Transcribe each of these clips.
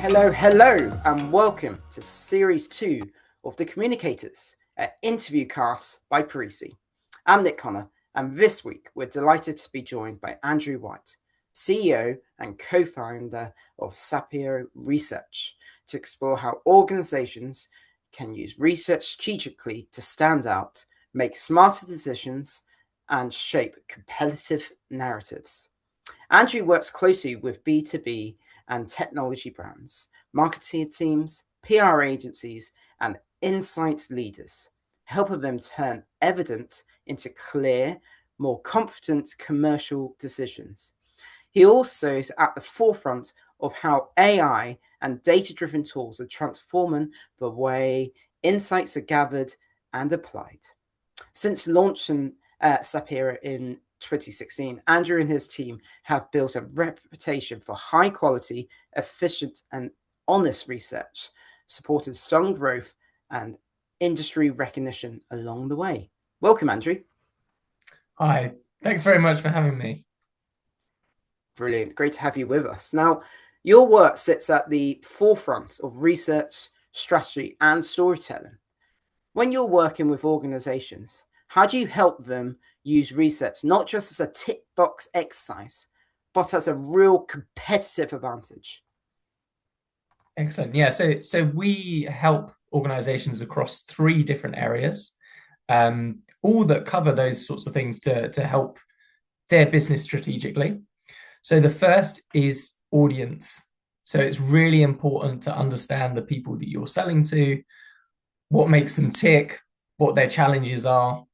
Hello, and welcome to Series 2 of The Communicators, an interview cast by Parisi. I'm Nick Connor, and this week we're delighted to be joined by Andrew White, CEO and co-founder of SAPIO Research, to explore how organizations can use research strategically to stand out, make smarter decisions, and shape competitive narratives. Andrew works closely with B2B and technology brands, marketing teams, PR agencies, and insight leaders, helping them turn evidence into clear, more confident commercial decisions. He also is at the forefront of how AI and data-driven tools are transforming the way insights are gathered and applied. Since launching SAPIO in 2016, Andrew and his team have built a reputation for high quality, efficient, and honest research, supported strong growth and industry recognition along the way. Welcome, Andrew. Hi, thanks very much for having me. Brilliant. Great to have you with us. Now, your work sits at the forefront of research, strategy, and storytelling. When you're working with organizations, how do you help them use research not just as a tick box exercise, but as a real competitive advantage? Excellent. Yeah, so we help organizations across three different areas, all that cover those sorts of things to help their business strategically. So the first is audience. So it's really important to understand the people that you're selling to, what makes them tick, what their challenges are,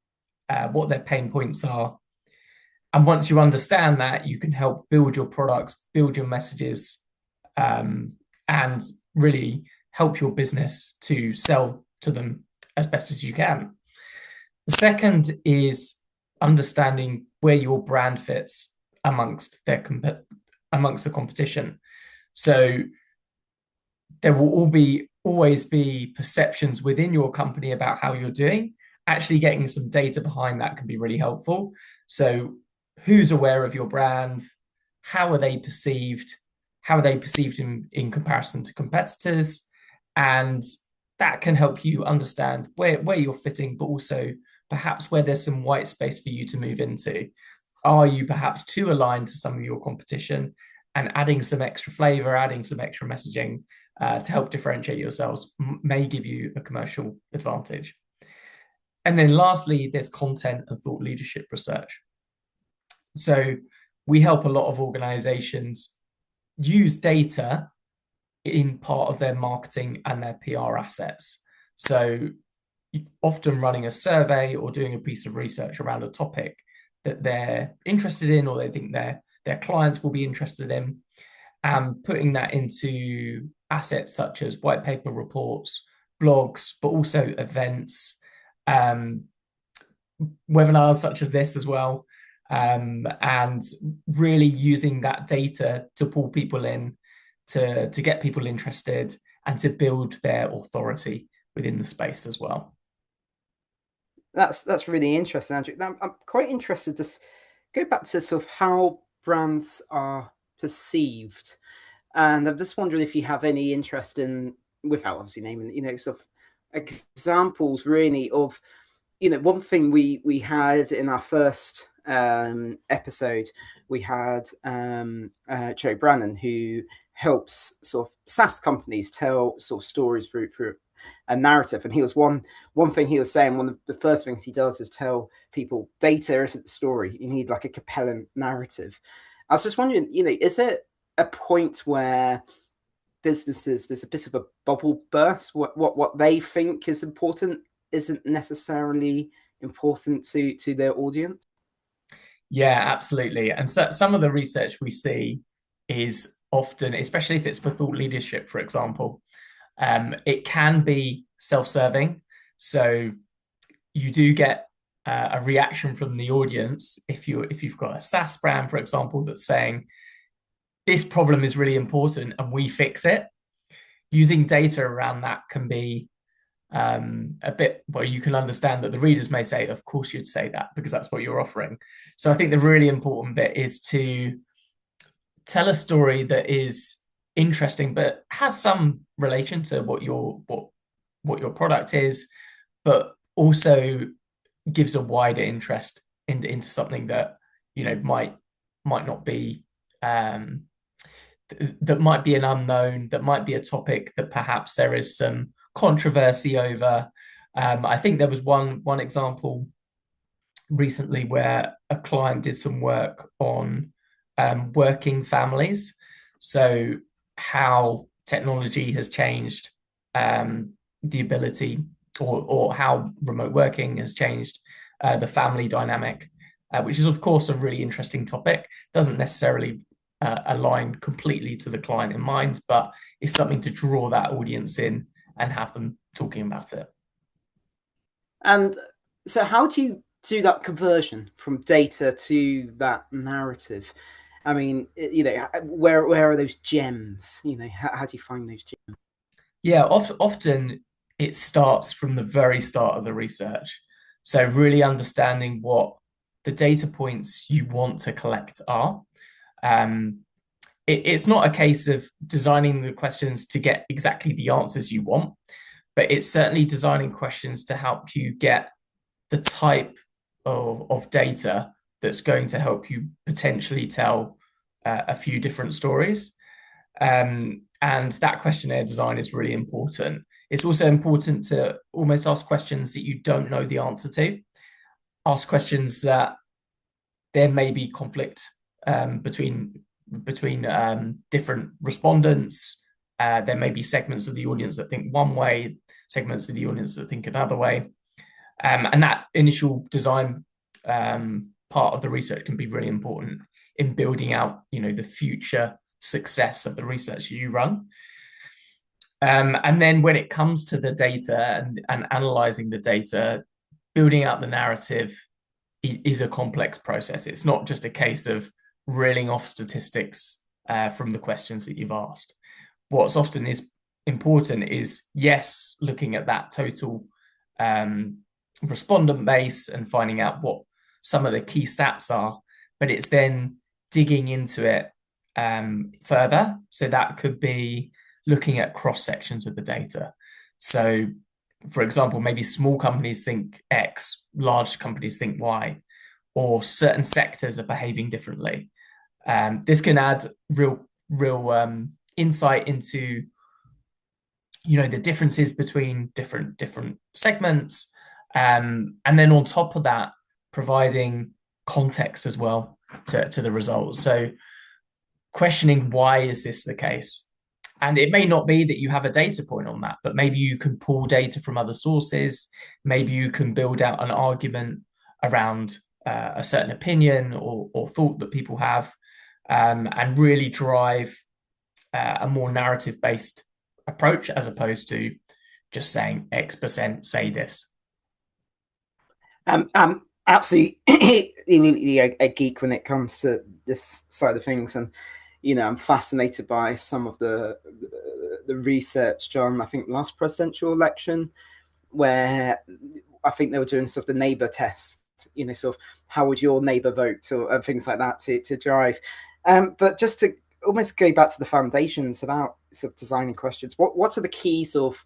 what their pain points are. And once you understand that, you can help build your products, build your messages, and really help your business to sell to them as best as you can. The second is understanding where your brand fits amongst the competition. So there will always be perceptions within your company about how you're doing. Actually getting some data behind that can be really helpful. So who's aware of your brand? How are they perceived? How are they perceived in comparison to competitors? And that can help you understand where you're fitting, but also perhaps where there's some white space for you to move into. Are you perhaps too aligned to some of your competition? And adding some extra flavor, adding some extra messaging to help differentiate yourselves may give you a commercial advantage. And then lastly, there's content and thought leadership research. So we help a lot of organizations use data in part of their marketing and their PR assets. So often running a survey or doing a piece of research around a topic that they're interested in or they think their clients will be interested in, and putting that into assets such as white paper reports, blogs, but also events, webinars such as this as well, and really using that data to pull people in, to get people interested and to build their authority within the space as well. That's really interesting, Andrew. Now, I'm quite interested to go back to sort of how brands are perceived, and I'm just wondering if you have any interest in, without obviously naming, sort of examples really of, one thing we had in our first episode, we had Joe Brannan, who helps sort of SaaS companies tell sort of stories through a narrative. And he was one thing he was saying, one of the first things he does is tell people data isn't the story. You need like a compelling narrative. I was just wondering, is it a point where businesses, there's a bit of a bubble burst? What they think is important isn't necessarily important to their audience? Yeah, absolutely. And so some of the research we see is often, especially if it's for thought leadership, for example, it can be self-serving. So you do get a reaction from the audience if you've got a SaaS brand, for example, that's saying this problem is really important and we fix it. Using data around that can be a bit where you can understand that the readers may say, of course you'd say that because that's what you're offering. So I think the really important bit is to tell a story that is interesting, but has some relation to what your product is, but also gives a wider interest into something that might not be um, that might be an unknown, that might be a topic that perhaps there is some controversy over. I think there was one example recently where a client did some work on working families. So how technology has changed the ability or how remote working has changed the family dynamic, which is of course a really interesting topic. Doesn't necessarily align completely to the client in mind, but it's something to draw that audience in and have them talking about it. And so, how do you do that conversion from data to that narrative? I mean, where are those gems? How do you find those gems? Yeah, often it starts from the very start of the research. So, really understanding what the data points you want to collect are. Um, it's not a case of designing the questions to get exactly the answers you want, but it's certainly designing questions to help you get the type of data that's going to help you potentially tell a few different stories. And that questionnaire design is really important. It's also important to almost ask questions that you don't know the answer to, ask questions that there may be conflict between different respondents. There may be segments of the audience that think one way, segments of the audience that think another way. And that initial design part of the research can be really important in building out, the future success of the research you run. And then when it comes to the data and analyzing the data, building out the narrative is a complex process. It's not just a case of reeling off statistics from the questions that you've asked. What's often is important is, yes, looking at that total respondent base and finding out what some of the key stats are, but it's then digging into it further. So that could be looking at cross sections of the data. So, for example, maybe small companies think X, large companies think Y, or certain sectors are behaving differently. This can add real insight into the differences between different segments, and then on top of that, providing context as well to the results. So questioning, why is this the case? And it may not be that you have a data point on that, but maybe you can pull data from other sources. Maybe you can build out an argument around a certain opinion or thought that people have, and really drive a more narrative based approach as opposed to just saying X% say this. I'm absolutely a geek when it comes to this side of things, and I'm fascinated by some of the research, John. I think last presidential election, where I think they were doing sort of the neighbor test, sort of how would your neighbor vote, or things like that to drive. But just to almost go back to the foundations about sort of designing questions, what are the key sort of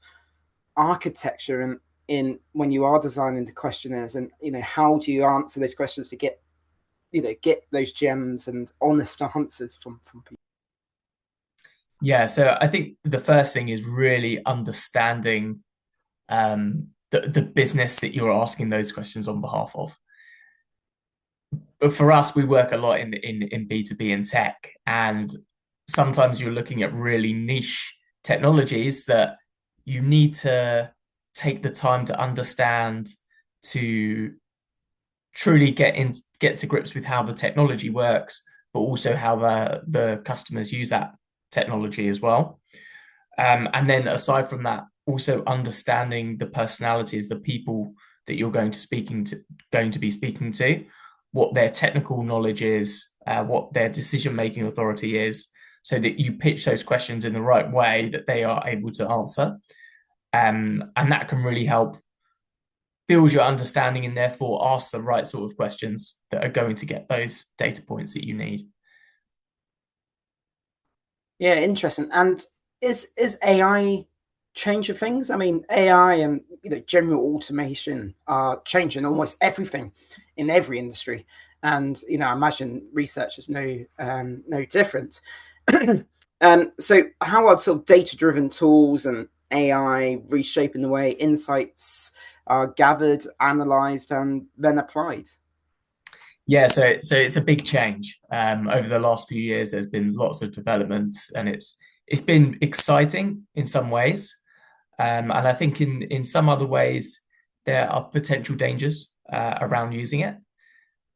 architecture and in when you are designing the questionnaires, and how do you answer those questions to get those gems and honest answers from people? Yeah, so I think the first thing is really understanding the business that you're asking those questions on behalf of. But for us, we work a lot in B2B and tech, and sometimes you're looking at really niche technologies that you need to take the time to understand to truly get to grips with how the technology works, but also how the customers use that technology as well. And then aside from that, also understanding the personalities, the people that you're going to be speaking to, what their technical knowledge is, what their decision making authority is, so that you pitch those questions in the right way that they are able to answer. And that can really help build your understanding and therefore ask the right sort of questions that are going to get those data points that you need. Yeah, interesting. And is AI changing things? I mean, AI and general automation are changing almost everything in every industry, and I imagine research is no different. So how are sort of data driven tools and AI reshaping the way insights are gathered, analyzed, and then applied? Yeah, so it's a big change. Over the last few years, there's been lots of developments, and it's been exciting in some ways, and I think in some other ways there are potential dangers around using it.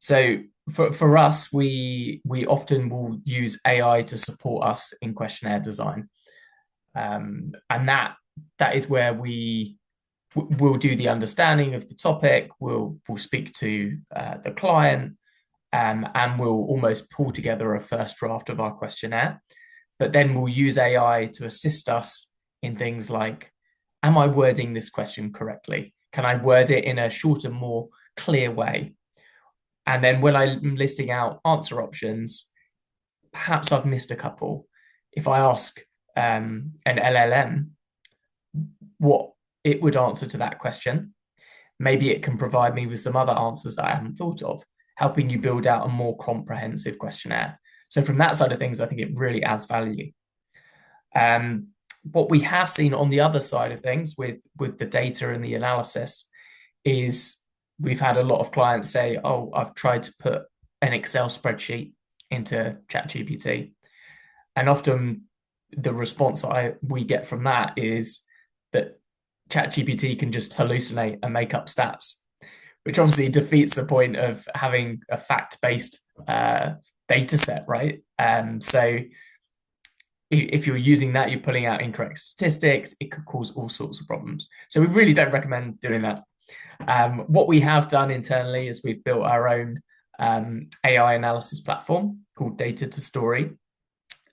So for us, we often will use AI to support us in questionnaire design, and that is where we'll do the understanding of the topic. We'll speak to the client, and we'll almost pull together a first draft of our questionnaire. But then we'll use AI to assist us in things like, am I wording this question correctly? Can I word it in a shorter, more clear way? And then when I'm listing out answer options, perhaps I've missed a couple. If I ask an LLM what it would answer to that question, maybe it can provide me with some other answers that I haven't thought of, helping you build out a more comprehensive questionnaire. So from that side of things, I think it really adds value. What we have seen on the other side of things with the data and the analysis is we've had a lot of clients say, "Oh, I've tried to put an Excel spreadsheet into ChatGPT," and often the response we get from that is that ChatGPT can just hallucinate and make up stats, which obviously defeats the point of having a fact-based data set, right? So if you're using that, you're pulling out incorrect statistics, it could cause all sorts of problems. So we really don't recommend doing that. What we have done internally is we've built our own AI analysis platform called Data to Story.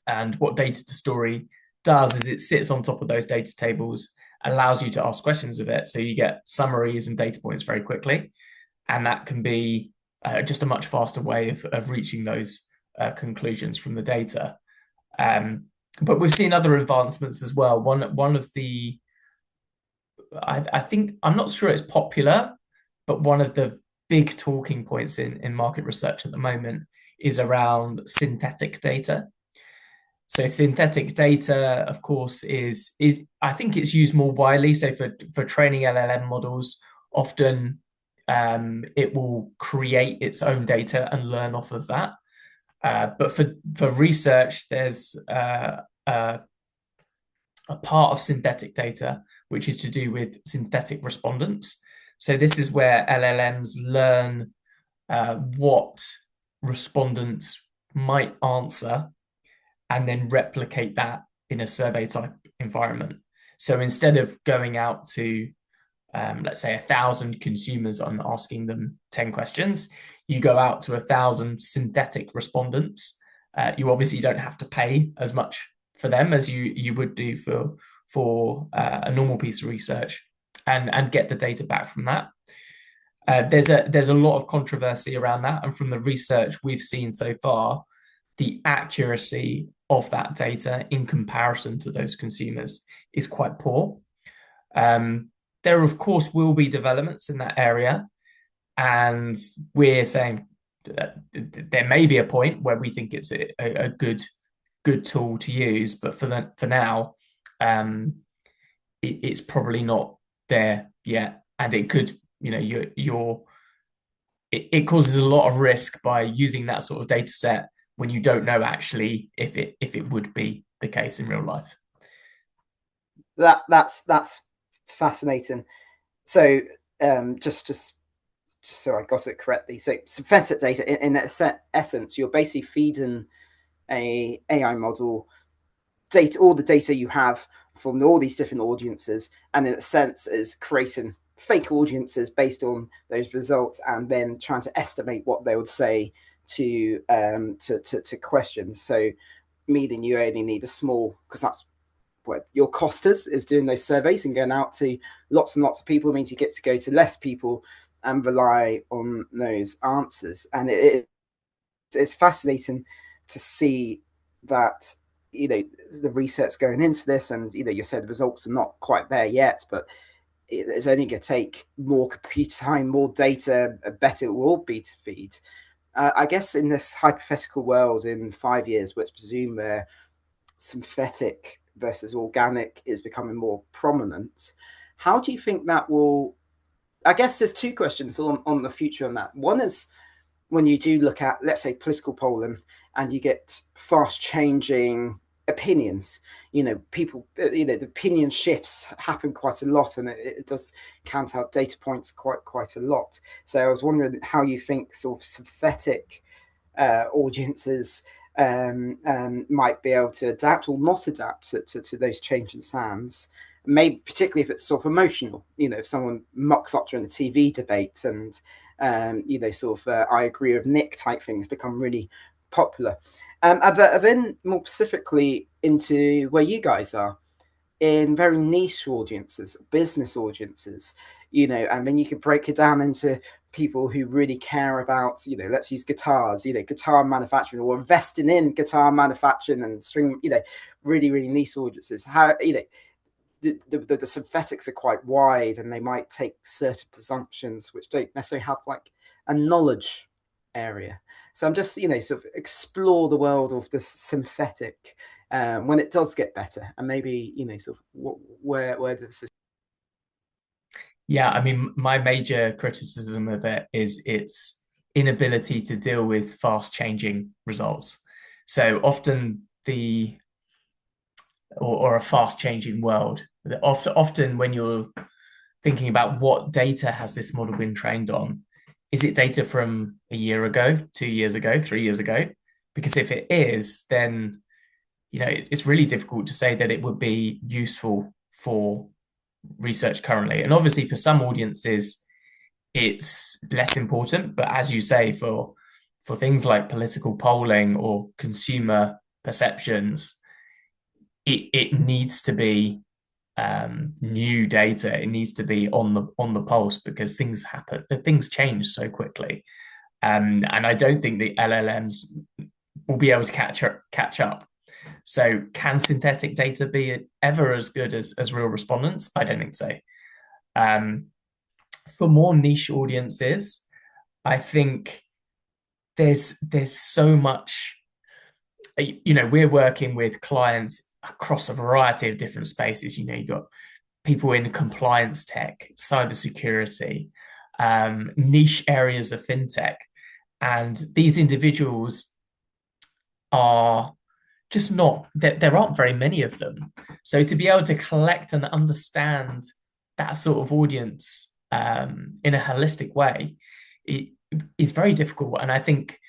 And what Data to Story does is it sits on top of those data tables, allows you to ask questions of it. So you get summaries and data points very quickly. And that can be just a much faster way of reaching those conclusions from the data. But we've seen other advancements as well. One of the, I think, I'm not sure it's popular, but one of the big talking points in market research at the moment is around synthetic data. So synthetic data, of course, is I think it's used more widely. So for training LLM models, often it will create its own data and learn off of that. But for research, there's a part of synthetic data which is to do with synthetic respondents. So this is where LLMs learn what respondents might answer and then replicate that in a survey type environment. So instead of going out to, let's say, 1,000 consumers and asking them 10 questions, you go out to 1,000 synthetic respondents. You obviously don't have to pay as much for them as you would do for a normal piece of research, and get the data back from that. There's a lot of controversy around that, and from the research we've seen so far, the accuracy of that data in comparison to those consumers is quite poor. There, of course, will be developments in that area, and we're saying there may be a point where we think it's a good tool to use, but for now, it's probably not there yet, and it could, it causes a lot of risk by using that sort of data set when you don't know actually if it would be the case in real life. That's fascinating. So just so I got it correctly. So synthetic data, in essence, you're basically feeding a AI model data, all the data you have from all these different audiences, and in a sense is creating fake audiences based on those results, and then trying to estimate what they would say to questions. So meaning you only need a small, because that's what your cost is doing those surveys and going out to lots and lots of people means you get to go to less people and rely on those answers. And it's fascinating to see that the research going into this, and you said the results are not quite there yet, but it's only going to take more computer time, more data, better it will be to feed. I guess in this hypothetical world in 5 years, let's presume where synthetic versus organic is becoming more prominent. How do you think that will? I guess there's two questions on the future on that. One is when you do look at, let's say, political polling, and you get fast changing opinions. People, the opinion shifts happen quite a lot, and it does count out data points quite a lot. So I was wondering how you think sort of synthetic audiences might be able to adapt or not adapt to those changing sands. Maybe particularly if it's sort of emotional, if someone mucks up during the TV debate and sort of I agree with Nick type things become really popular. But then more specifically into where you guys are in very niche audiences, business audiences, and then you could break it down into people who really care about, let's use guitars, guitar manufacturing or investing in guitar manufacturing and string, really, really niche audiences. How, the synthetics are quite wide and they might take certain presumptions which don't necessarily have like a knowledge area. So I'm just, sort of explore the world of the synthetic when it does get better, and maybe, sort of where this is. Yeah, I mean, my major criticism of it is its inability to deal with fast changing results. So often or a fast changing world. Often when you're thinking about what data has this model been trained on, is it data from a year ago, 2 years ago, 3 years ago? Because if it is, then it's really difficult to say that it would be useful for research currently. And obviously, for some audiences, it's less important. But as you say, for things like political polling or consumer perceptions, it needs to be new data. It needs to be on the pulse because things happen, things change so quickly, and I don't think the LLMs will be able to catch up. So, can synthetic data be ever as good as real respondents? I don't think so. Um, for more niche audiences, I think there's so much. We're working with clients across a variety of different spaces. You've got people in compliance tech, cybersecurity, niche areas of fintech, and these individuals are just not there aren't very many of them. So to be able to collect and understand that sort of audience in a holistic way, it is very difficult. And I think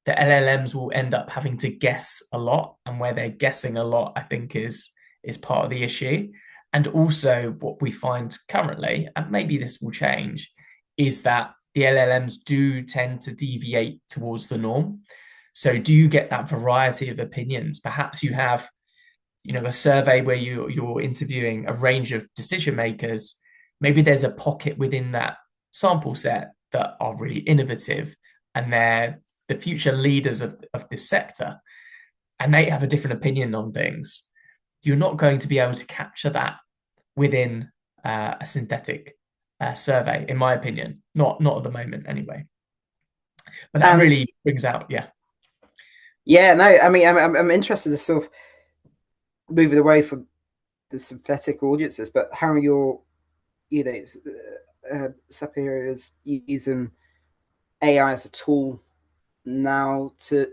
the LLMs will end up having to guess a lot, and where they're guessing a lot, I think is part of the issue. And also, what we find currently, and maybe this will change, is that the LLMs do tend to deviate towards the norm. So, do you get that variety of opinions? Perhaps you have, a survey where you're interviewing a range of decision makers. Maybe there's a pocket within that sample set that are really innovative, and they're the future leaders of this sector, and they have a different opinion on things. You're not going to be able to capture that within a synthetic survey, in my opinion. Not at the moment, anyway. But that And really brings out, yeah. yeah, no, I mean, I'm interested to sort of moving away from the synthetic audiences, but how you're, SAPIO is using AI as a tool now to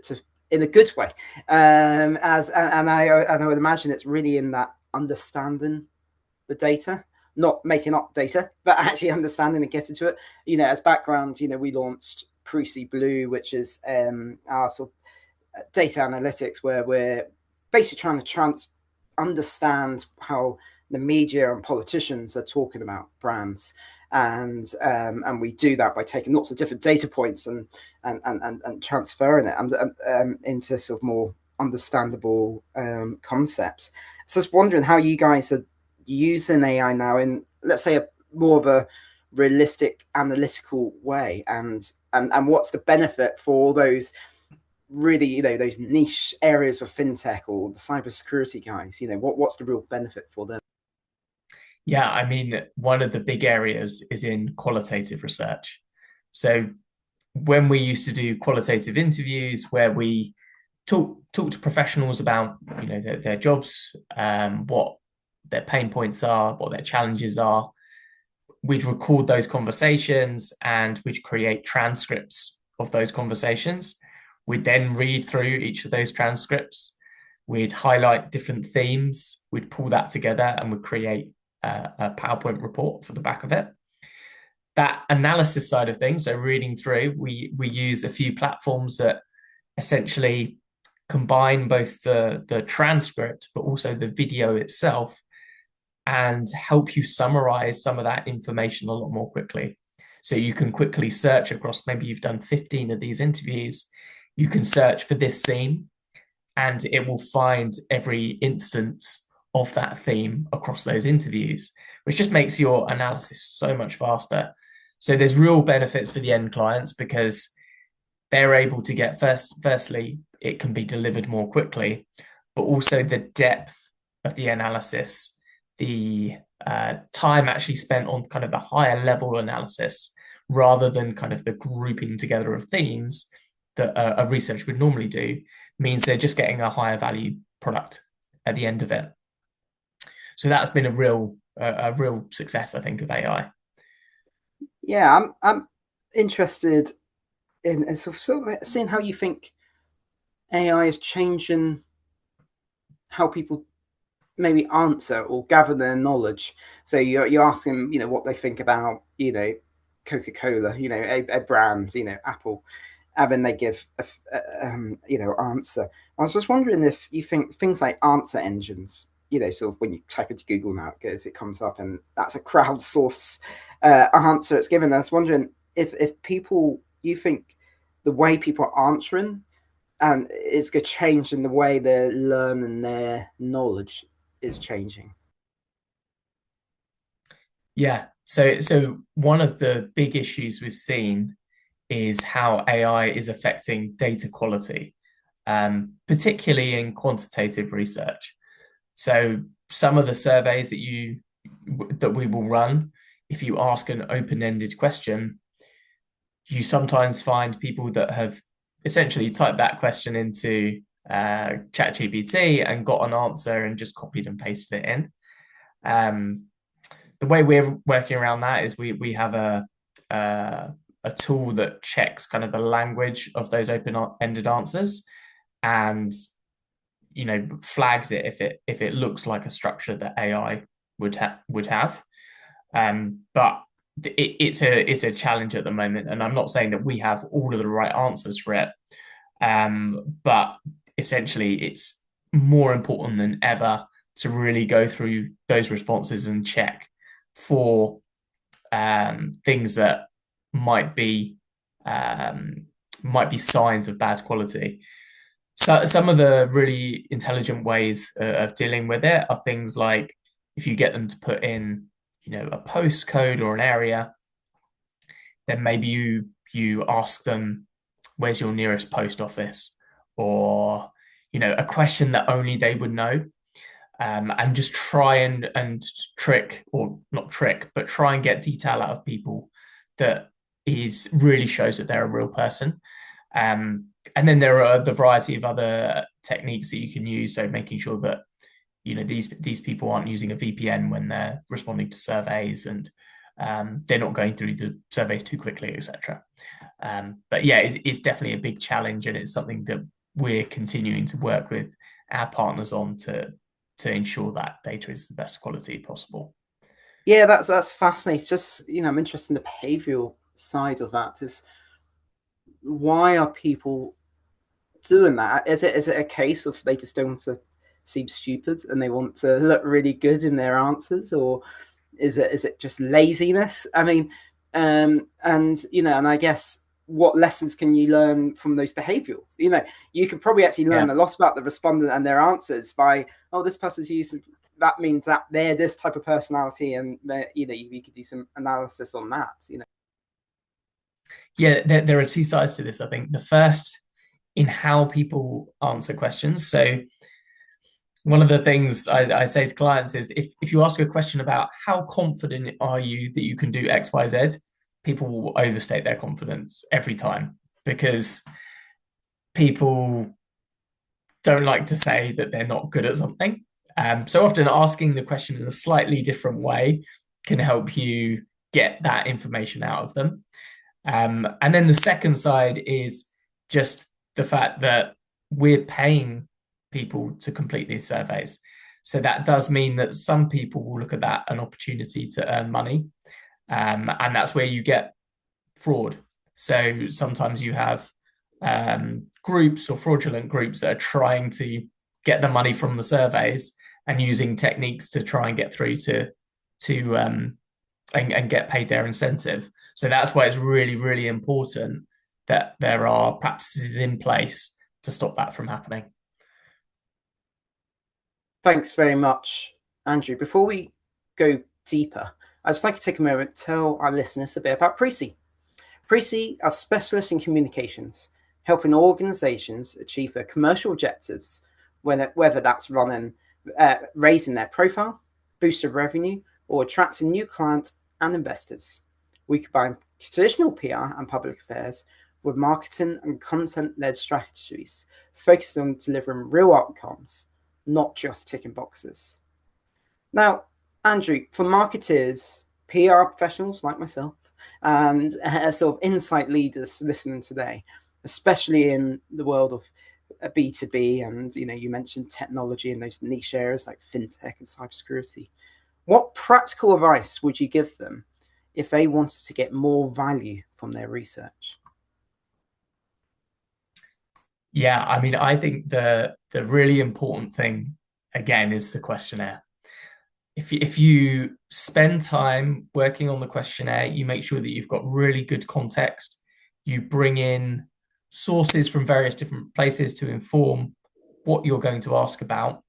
in a good way, as and I would imagine it's really in that understanding the data, not making up data, but actually understanding and getting to it. As background, we launched Prusy Blue, which is our sort of data analytics, where we're basically trying to understand how the media and politicians are talking about brands, and we do that by taking lots of different data points and transferring it into sort of more understandable concepts. So I was wondering how you guys are using AI now in, let's say, a more of a realistic analytical way, and what's the benefit for all those really, those niche areas of fintech or the cybersecurity guys, what's the real benefit for them? Yeah, I mean, one of the big areas is in qualitative research. So when we used to do qualitative interviews where we talk to professionals about their jobs, what their pain points are, what their challenges are, we'd record those conversations and we'd create transcripts of those conversations. We'd then read through each of those transcripts. We'd highlight different themes. We'd pull that together and we'd create a PowerPoint report for the back of it. That analysis side of things, so reading through, we use a few platforms that essentially combine both the transcript but also the video itself and help you summarize some of that information a lot more quickly. So you can quickly search across, maybe you've done 15 of these interviews, you can search for this theme and it will find every instance of that theme across those interviews, which just makes your analysis so much faster. So there's real benefits for the end clients because they're able to get firstly, it can be delivered more quickly, but also the depth of the analysis, the time actually spent on kind of the higher level analysis rather than kind of the grouping together of themes that a research would normally do means they're just getting a higher value product at the end of it. So that's been a real success, I think, of AI. Yeah, I'm interested in sort of seeing how you think AI is changing how people maybe answer or gather their knowledge. So you ask them, what they think about, Coca-Cola, a brand, Apple, and then they give answer. I was just wondering if you think things like answer engines, sort of when you type into Google now, it comes up, and that's a crowdsource answer it's given. I was wondering if people, you think the way people are answering and it's going to change in the way they learn and their knowledge is changing. Yeah. So one of the big issues we've seen is how AI is affecting data quality, particularly in quantitative research. So some of the surveys that we will run, if you ask an open-ended question, you sometimes find people that have essentially typed that question into ChatGPT and got an answer and just copied and pasted it in. The way we're working around that is we have a tool that checks kind of the language of those open-ended answers and flags it if it looks like a structure that AI would have. But it's a challenge at the moment, and I'm not saying that we have all of the right answers for it. But essentially, it's more important than ever to really go through those responses and check for things that might be signs of bad quality. So some of the really intelligent ways of dealing with it are things like if you get them to put in, a postcode or an area, then maybe you ask them, "Where's your nearest post office?" or a question that only they would know, and just try and trick, or not trick, but try and get detail out of people that is really shows that they're a real person. And then there are the variety of other techniques that you can use. So making sure that these people aren't using a VPN when they're responding to surveys, and they're not going through the surveys too quickly, etc. But yeah, it's definitely a big challenge, and it's something that we're continuing to work with our partners on to ensure that data is the best quality possible. Yeah, that's fascinating. Just I'm interested in the behavioural side of that. Is why are people doing that? Is it a case of they just don't want to seem stupid and they want to look really good in their answers, or is it just laziness? I mean, and and I guess what lessons can you learn from those behaviorals? You could probably actually learn a lot about the respondent and their answers by, oh, this person's using, that means that they're this type of personality, and you could do some analysis on that. Yeah, there are two sides to this. I think the first in how people answer questions. So one of the things I say to clients is if you ask a question about how confident are you that you can do X, Y, Z, people will overstate their confidence every time because people don't like to say that they're not good at something. So often asking the question in a slightly different way can help you get that information out of them. And then the second side is just the fact that we're paying people to complete these surveys. So that does mean that some people will look at that an opportunity to earn money. And that's where you get fraud. So sometimes you have groups or fraudulent groups that are trying to get the money from the surveys and using techniques to try and get through to and get paid their incentive. So that's why it's really, really important that there are practices in place to stop that from happening. Thanks very much, Andrew. Before we go deeper, I'd just like to take a moment to tell our listeners a bit about Precy. Precy are specialists in communications, helping organizations achieve their commercial objectives, whether that's raising their profile, boosting revenue, or attracting new clients and investors. We combine traditional PR and public affairs with marketing and content-led strategies, focused on delivering real outcomes, not just ticking boxes. Now, Andrew, for marketers, PR professionals like myself, and sort of insight leaders listening today, especially in the world of B2B, and you mentioned technology in those niche areas like fintech and cybersecurity. What practical advice would you give them if they wanted to get more value from their research? Yeah, I mean, I think the really important thing again is the questionnaire. If you spend time working on the questionnaire, you make sure that you've got really good context. You bring in sources from various different places to inform what you're going to ask about.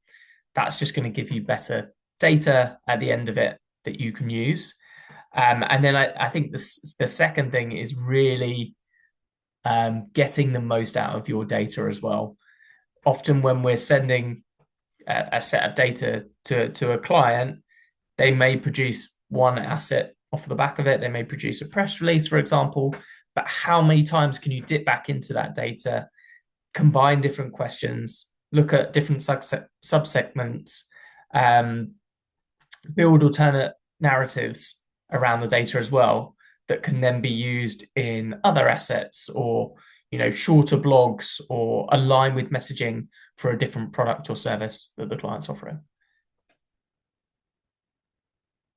That's just going to give you better data at the end of it that you can use. And then I think the second thing is really getting the most out of your data as well. Often when we're sending a set of data to a client, they may produce one asset off the back of it. They may produce a press release, for example, but how many times can you dip back into that data, combine different questions, look at different subsegments, build alternate narratives around the data as well that can then be used in other assets or shorter blogs or align with messaging for a different product or service that the client's offering.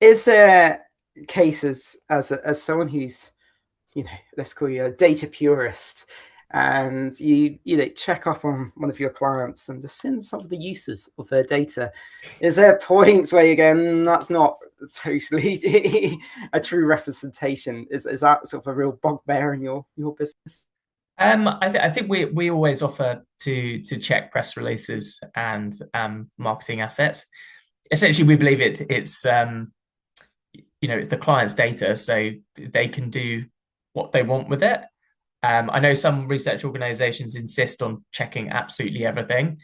Is there cases as someone who's, let's call you a data purist, and you check up on one of your clients and just send some of the uses of their data? Is there points where you're going, that's not totally a true representation? Is that sort of a real bugbear in your business? I think we always offer to check press releases and marketing assets. Essentially, we believe it's it's the client's data, so they can do what they want with it. I know some research organizations insist on checking absolutely everything.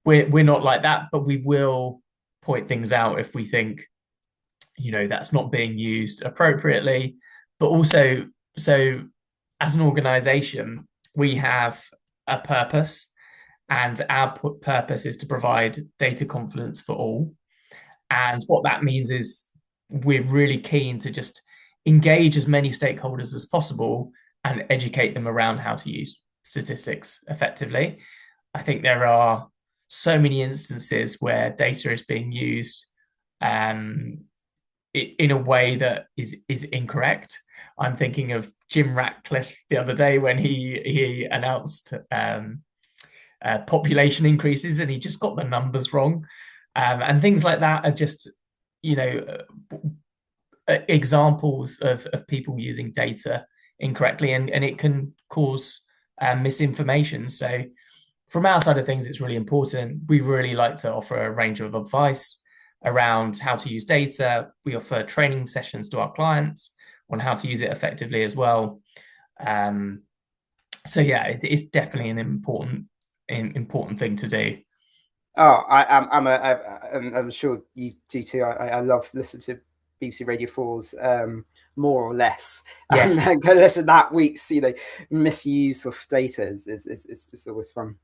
We're not like that, but we will point things out if we think that's not being used appropriately. But also, so as an organization, we have a purpose, and our purpose is to provide data confidence for all. And what that means is we're really keen to just engage as many stakeholders as possible and educate them around how to use statistics effectively. I think there are so many instances where data is being used in a way that is incorrect. I'm thinking of Jim Ratcliffe the other day when he announced population increases and he just got the numbers wrong, and things like that are just examples of people using data incorrectly, and it can cause misinformation. So from our side of things, it's really important. We really like to offer a range of advice around how to use data. We offer training sessions to our clients on how to use it effectively as well. So yeah, it's definitely an important thing to do. Oh, I'm sure you do too. I love listening to BBC Radio 4's more or less, and Yes. then go listen to that week's misuse of data is always fun.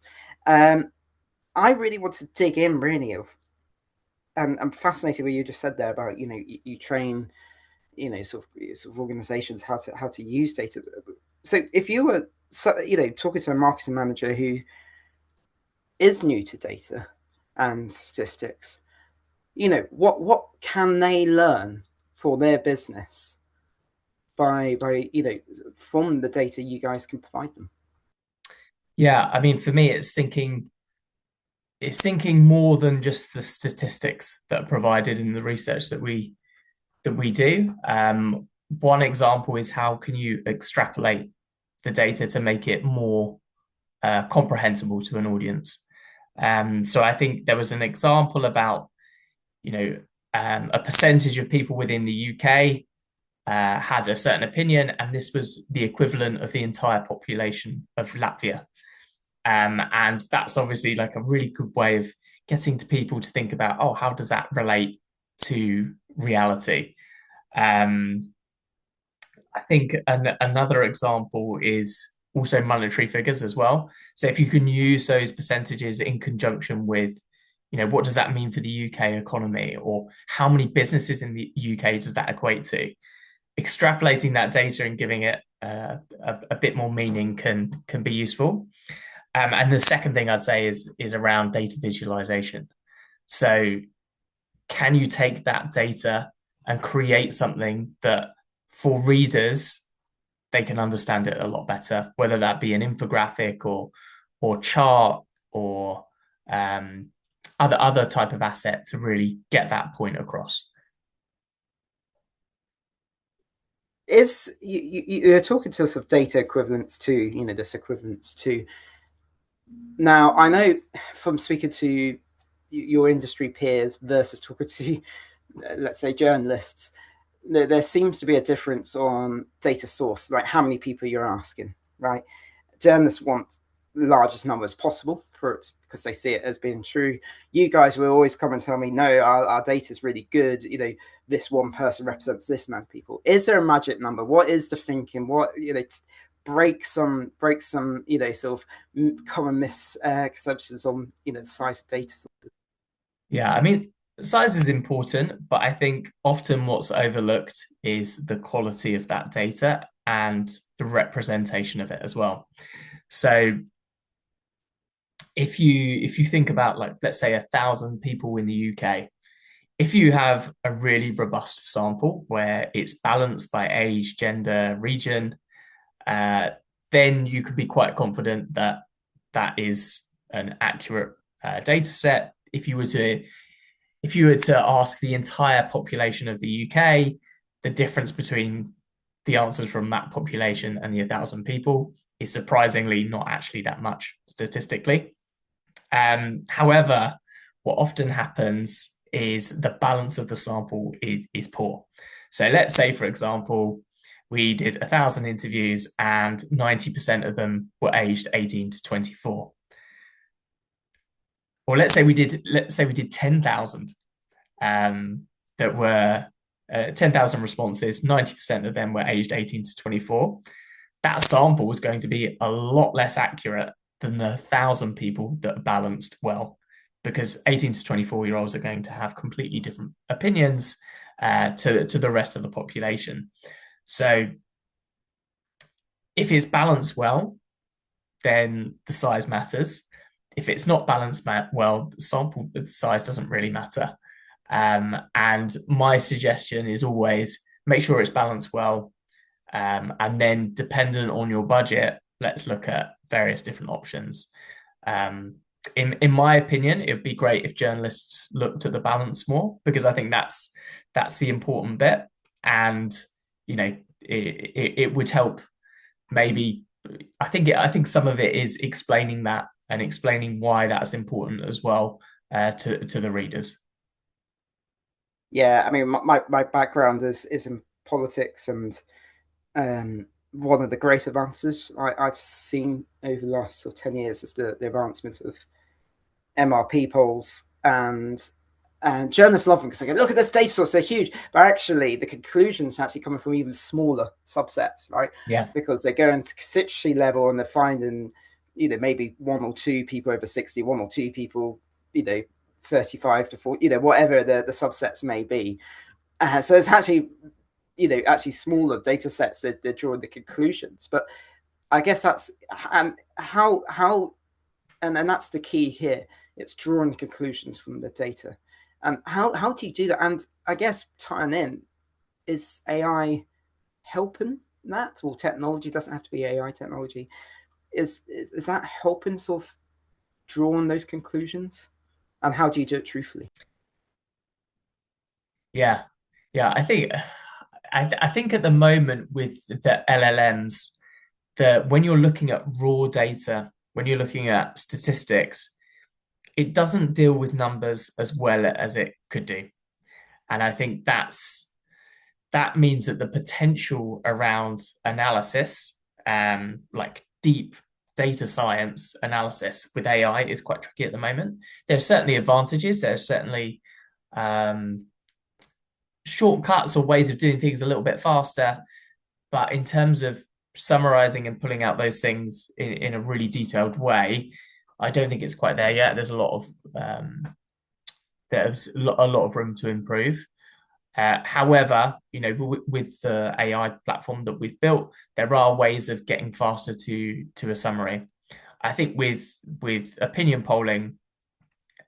Um, I really want to dig in really of, and I'm fascinated what you just said there about you train sort of organizations how to use data. So if you were talking to a marketing manager who is new to data and statistics, what can they learn for their business by from the data you guys can provide them? Yeah, I mean, for me, it's thinking more than just the statistics that are provided in the research that we do. One example is how can you extrapolate the data to make it more comprehensible to an audience. So I think there was an example about, you know, a percentage of people within the UK had a certain opinion, and this was the equivalent of the entire population of Latvia. And that's obviously like a really good way of getting to people to think about, oh, how does that relate to reality? Um, I think another example is also monetary figures as well. So if you can use those percentages in conjunction with, what does that mean for the UK economy, or how many businesses in the UK does that equate to? Extrapolating that data and giving it a bit more meaning can be useful. And the second thing I'd say is around data visualization. So can you take that data and create something that for readers they can understand it a lot better, whether that be an infographic or chart or um, other type of asset to really get that point across. Is you're talking to us of data equivalents to this equivalence to. Now I know from speaking to your industry peers versus talking to let's say journalists, there seems to be a difference on data source, like how many people you're asking, right? Journalists want the largest number as possible for it because they see it as being true. You guys will always come and tell me, no, our data is really good. This one person represents this amount of people. Is there a magic number? What is the thinking? What break some sort of common misconceptions on the size of data sources? Yeah, I mean, size is important, but I think often what's overlooked is the quality of that data and the representation of it as well. So if you think about, like, let's say 1,000 people in the UK, if you have a really robust sample where it's balanced by age, gender, region, uh, then you can be quite confident that that is an accurate data set. If you were to ask the entire population of the UK, the difference between the answers from that population and the 1,000 people is surprisingly not actually that much statistically. However, what often happens is the balance of the sample is poor. So let's say, for example, we did 1,000 interviews and 90% of them were aged 18 to 24. Or let's say we did 10,000 that were 10,000 responses, 90% of them were aged 18 to 24. That sample was going to be a lot less accurate than the 1,000 people that are balanced well, because 18 to 24-year-olds are going to have completely different opinions to the rest of the population. So if it's balanced well, then the size matters. If it's not balanced well, the sample size doesn't really matter. And my suggestion is always make sure it's balanced well. And then, dependent on your budget, let's look at various different options. Um, in my opinion, it would be great if journalists looked at the balance more, because I think that's the important bit. And it would help. Maybe I think some of it is explaining that and explaining why that's important as well to the readers. Yeah, I mean, my background is in politics and one of the great advances I've seen over the last sort of 10 years is the advancement of MRP polls, and journalists love them because they go, look at this data source, they're huge. But actually, the conclusions are actually coming from even smaller subsets, right? Yeah. Because they're going to constituency level and they're finding, maybe one or two people over 60, one or two people, 35 to 40, whatever the subsets may be. So it's actually, actually smaller data sets that they're drawing the conclusions. But I guess that's and how and that's the key here. It's drawing conclusions from the data. And how do you do that? And I guess tying in, is AI helping that? Well, technology doesn't have to be AI technology. Is that helping sort of drawing those conclusions? And how do you do it truthfully? Yeah. Yeah. I think at the moment with the LLMs, that when you're looking at raw data, when you're looking at statistics, it doesn't deal with numbers as well as it could do. And I think that means that the potential around analysis, like deep data science analysis with AI, is quite tricky at the moment. There's certainly advantages. There's certainly um, shortcuts or ways of doing things a little bit faster. But in terms of summarizing and pulling out those things in a really detailed way, I don't think it's quite there yet. There's a lot of room to improve. However, with the AI platform that we've built, there are ways of getting faster to a summary. I think with opinion polling,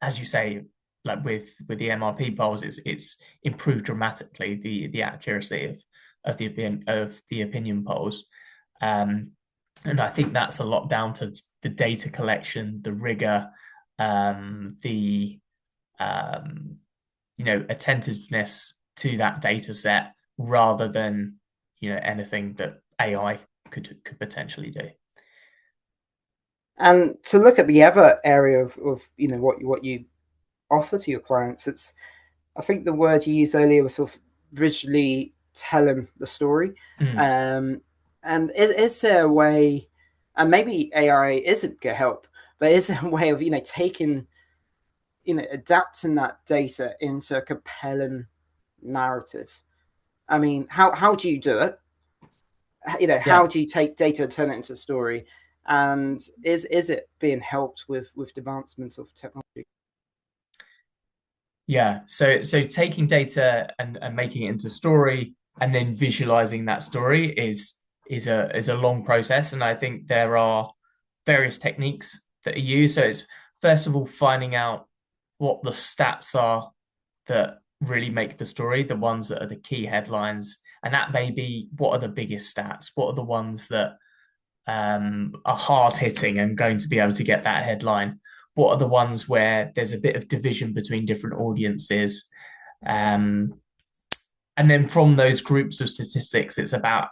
as you say, like with the MRP polls, it's improved dramatically the accuracy of the opinion polls, and I think that's a lot down to the data collection, the rigor, the attentiveness to that data set rather than anything that AI could potentially do. And to look at the other area of what you offer to your clients, it's, I think the word you used earlier was sort of visually telling the story. Mm. And is there a way, and maybe AI isn't going to help, but is there a way of taking, adapting that data into a compelling narrative? I mean, how do you do it? How Yeah. do you take data and turn it into a story? And is it being helped with advancements of technology? Yeah. So taking data and making it into a story and then visualizing that story is a long process. And I think there are various techniques that are used. So it's first of all finding out what the stats are that really make the story, the ones that are the key headlines. And that may be, what are the biggest stats? What are the ones that are hard hitting and going to be able to get that headline? What are the ones where there's a bit of division between different audiences? Um, and then from those groups of statistics, it's about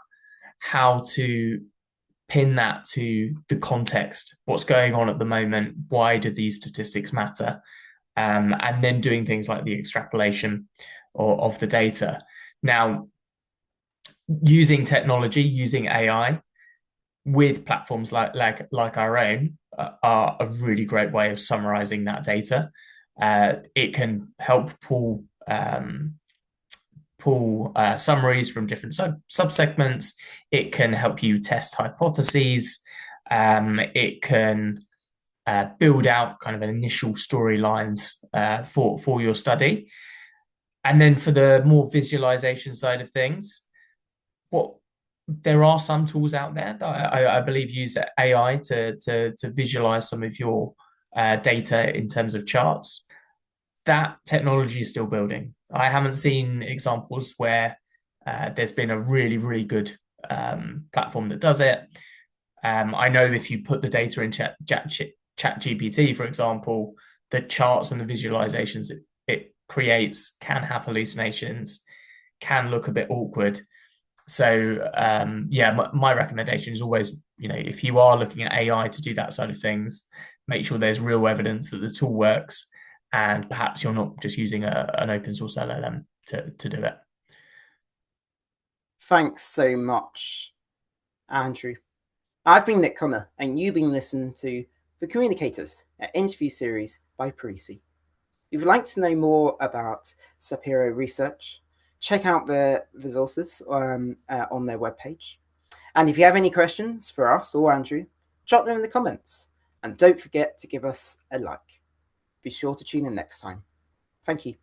how to pin that to the context, what's going on at the moment, why do these statistics matter, and then doing things like the extrapolation of the data. Now, using technology, using AI with platforms like our own are a really great way of summarizing that data. It can help pull summaries from different subsegments. It can help you test hypotheses. It can build out kind of initial storylines for your study. And then for the more visualization side of things, what there are some tools out there that I believe use AI to visualize some of your data in terms of charts. That technology is still building. I haven't seen examples where there's been a really, really good platform that does it. I know if you put the data in ChatGPT, for example, the charts and the visualizations it creates can have hallucinations, can look a bit awkward. So yeah, my recommendation is always, if you are looking at AI to do that side of things, make sure there's real evidence that the tool works, and perhaps you're not just using an open source LLM to do it. Thanks so much Andrew. I've been Nick Connor, and you've been listening to The Communicators, an interview series by Parisi. If you'd like to know more about SAPIO Research, check out their resources on their webpage. And if you have any questions for us or Andrew, drop them in the comments. And don't forget to give us a like. Be sure to tune in next time. Thank you.